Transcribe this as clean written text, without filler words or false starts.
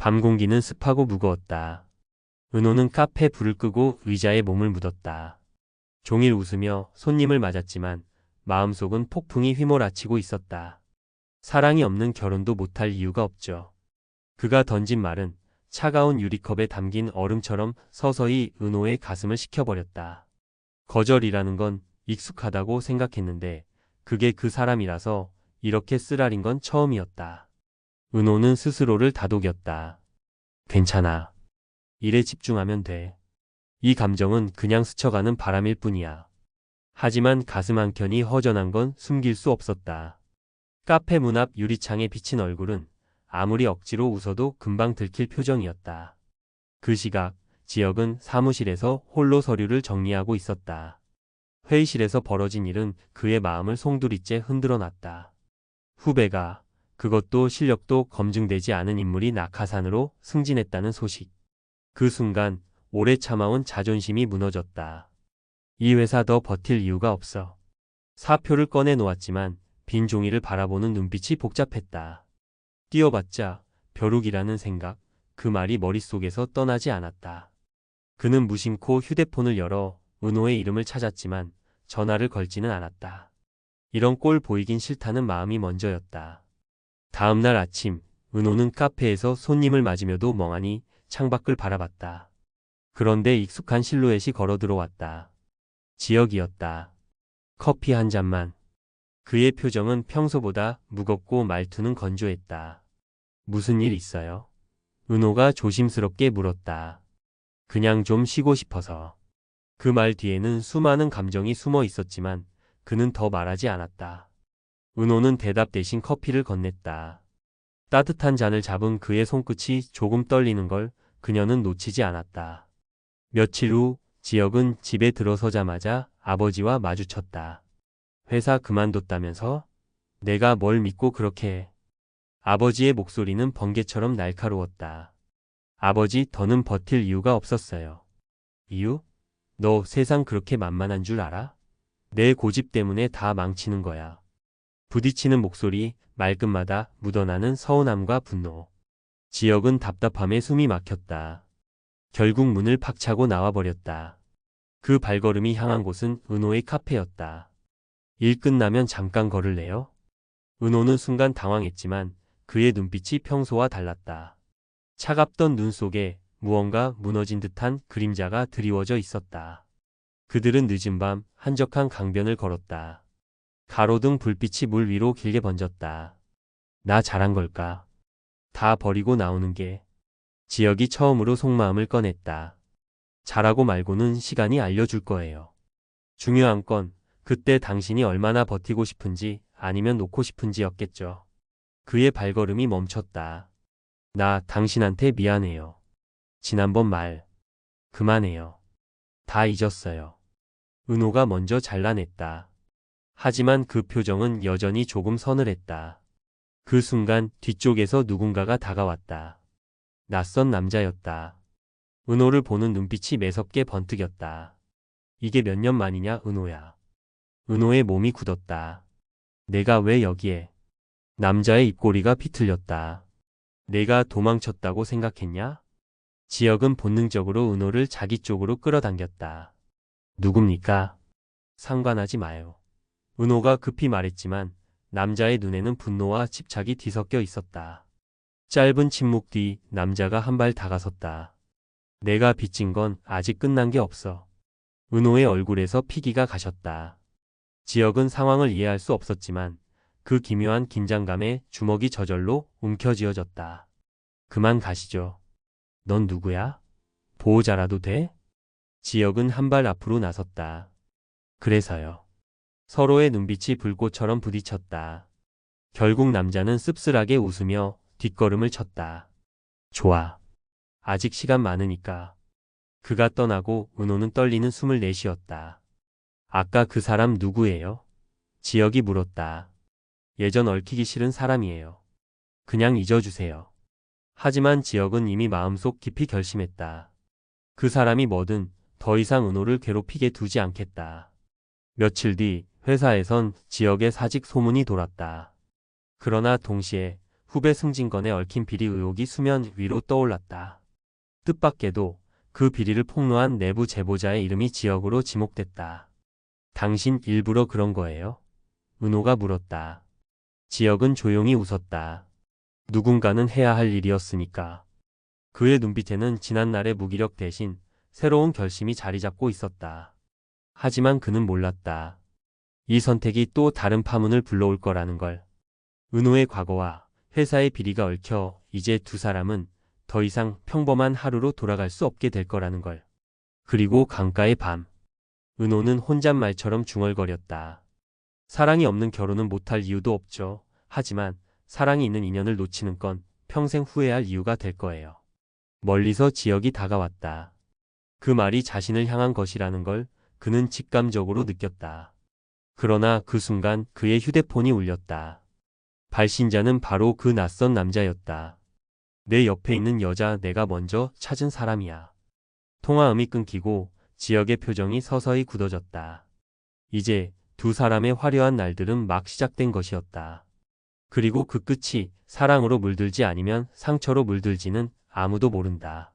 밤 공기는 습하고 무거웠다. 은호는 카페 불을 끄고 의자에 몸을 묻었다. 종일 웃으며 손님을 맞았지만 마음속은 폭풍이 휘몰아치고 있었다. 사랑이 없는 결혼도 못할 이유가 없죠. 그가 던진 말은 차가운 유리컵에 담긴 얼음처럼 서서히 은호의 가슴을 식혀버렸다. 거절이라는 건 익숙하다고 생각했는데 그게 그 사람이라서 이렇게 쓰라린 건 처음이었다. 은호는 스스로를 다독였다. 괜찮아. 일에 집중하면 돼. 이 감정은 그냥 스쳐가는 바람일 뿐이야. 하지만 가슴 한켠이 허전한 건 숨길 수 없었다. 카페 문 앞 유리창에 비친 얼굴은 아무리 억지로 웃어도 금방 들킬 표정이었다. 그 시각 지혁은 사무실에서 홀로 서류를 정리하고 있었다. 회의실에서 벌어진 일은 그의 마음을 송두리째 흔들어 놨다. 후배가, 그것도 실력도 검증되지 않은 인물이 낙하산으로 승진했다는 소식. 그 순간 오래 참아온 자존심이 무너졌다. 이 회사 더 버틸 이유가 없어. 사표를 꺼내 놓았지만 빈 종이를 바라보는 눈빛이 복잡했다. 뛰어봤자 벼룩이라는 생각, 그 말이 머릿속에서 떠나지 않았다. 그는 무심코 휴대폰을 열어 은호의 이름을 찾았지만 전화를 걸지는 않았다. 이런 꼴 보이긴 싫다는 마음이 먼저였다. 다음 날 아침, 은호는 카페에서 손님을 맞으며도 멍하니 창밖을 바라봤다. 그런데 익숙한 실루엣이 걸어 들어왔다. 지혁이었다. 커피 한 잔만. 그의 표정은 평소보다 무겁고 말투는 건조했다. 무슨 일 있어요? 은호가 조심스럽게 물었다. 그냥 좀 쉬고 싶어서. 그 말 뒤에는 수많은 감정이 숨어 있었지만 그는 더 말하지 않았다. 은호는 대답 대신 커피를 건넸다. 따뜻한 잔을 잡은 그의 손끝이 조금 떨리는 걸 그녀는 놓치지 않았다. 며칠 후 지혁은 집에 들어서자마자 아버지와 마주쳤다. 회사 그만뒀다면서? 내가 뭘 믿고 그렇게 해. 아버지의 목소리는 번개처럼 날카로웠다. 아버지, 더는 버틸 이유가 없었어요. 이유? 너 세상 그렇게 만만한 줄 알아? 내 고집 때문에 다 망치는 거야. 부딪히는 목소리, 말끝마다 묻어나는 서운함과 분노. 지혁은 답답함에 숨이 막혔다. 결국 문을 팍 차고 나와버렸다. 그 발걸음이 향한 곳은 은호의 카페였다. 일 끝나면 잠깐 걸을래요? 은호는 순간 당황했지만 그의 눈빛이 평소와 달랐다. 차갑던 눈 속에 무언가 무너진 듯한 그림자가 드리워져 있었다. 그들은 늦은 밤 한적한 강변을 걸었다. 가로등 불빛이 물 위로 길게 번졌다. 나 잘한 걸까? 다 버리고 나오는 게. 지혁이 처음으로 속마음을 꺼냈다. 잘하고 말고는 시간이 알려줄 거예요. 중요한 건 그때 당신이 얼마나 버티고 싶은지 아니면 놓고 싶은지였겠죠. 그의 발걸음이 멈췄다. 나 당신한테 미안해요. 지난번 말 그만해요. 다 잊었어요. 은호가 먼저 잘라냈다. 하지만 그 표정은 여전히 조금 서늘했다. 그 순간 뒤쪽에서 누군가가 다가왔다. 낯선 남자였다. 은호를 보는 눈빛이 매섭게 번뜩였다. 이게 몇 년 만이냐, 은호야. 은호의 몸이 굳었다. 내가 왜 여기에? 남자의 입꼬리가 비틀렸다. 내가 도망쳤다고 생각했냐? 지혁은 본능적으로 은호를 자기 쪽으로 끌어당겼다. 누굽니까? 상관하지 마요. 은호가 급히 말했지만 남자의 눈에는 분노와 집착이 뒤섞여 있었다. 짧은 침묵 뒤 남자가 한 발 다가섰다. 내가 빚진 건 아직 끝난 게 없어. 은호의 얼굴에서 피기가 가셨다. 지혁은 상황을 이해할 수 없었지만 그 기묘한 긴장감에 주먹이 저절로 움켜쥐어졌다. 그만 가시죠. 넌 누구야? 보호자라도 돼? 지혁은 한 발 앞으로 나섰다. 그래서요. 서로의 눈빛이 불꽃처럼 부딪혔다. 결국 남자는 씁쓸하게 웃으며 뒷걸음을 쳤다. 좋아. 아직 시간 많으니까. 그가 떠나고 은호는 떨리는 숨을 내쉬었다. 아까 그 사람 누구예요? 지혁이 물었다. 예전 얽히기 싫은 사람이에요. 그냥 잊어주세요. 하지만 지혁은 이미 마음속 깊이 결심했다. 그 사람이 뭐든 더 이상 은호를 괴롭히게 두지 않겠다. 며칠 뒤 회사에선 지혁의 사직 소문이 돌았다. 그러나 동시에 후배 승진건에 얽힌 비리 의혹이 수면 위로 떠올랐다. 뜻밖에도 그 비리를 폭로한 내부 제보자의 이름이 지역으로 지목됐다. 당신 일부러 그런 거예요? 은호가 물었다. 지역은 조용히 웃었다. 누군가는 해야 할 일이었으니까. 그의 눈빛에는 지난날의 무기력 대신 새로운 결심이 자리 잡고 있었다. 하지만 그는 몰랐다. 이 선택이 또 다른 파문을 불러올 거라는 걸. 은호의 과거와 회사의 비리가 얽혀 이제 두 사람은 더 이상 평범한 하루로 돌아갈 수 없게 될 거라는 걸. 그리고 강가의 밤. 은호는 혼잣말처럼 중얼거렸다. 사랑이 없는 결혼은 못할 이유도 없죠. 하지만 사랑이 있는 인연을 놓치는 건 평생 후회할 이유가 될 거예요. 멀리서 지역이 다가왔다. 그 말이 자신을 향한 것이라는 걸 그는 직감적으로 느꼈다. 그러나 그 순간 그의 휴대폰이 울렸다. 발신자는 바로 그 낯선 남자였다. 내 옆에 있는 여자 내가 먼저 찾은 사람이야. 통화음이 끊기고 지역의 표정이 서서히 굳어졌다. 이제 두 사람의 화려한 날들은 막 시작된 것이었다. 그리고 그 끝이 사랑으로 물들지 아니면 상처로 물들지는 아무도 모른다.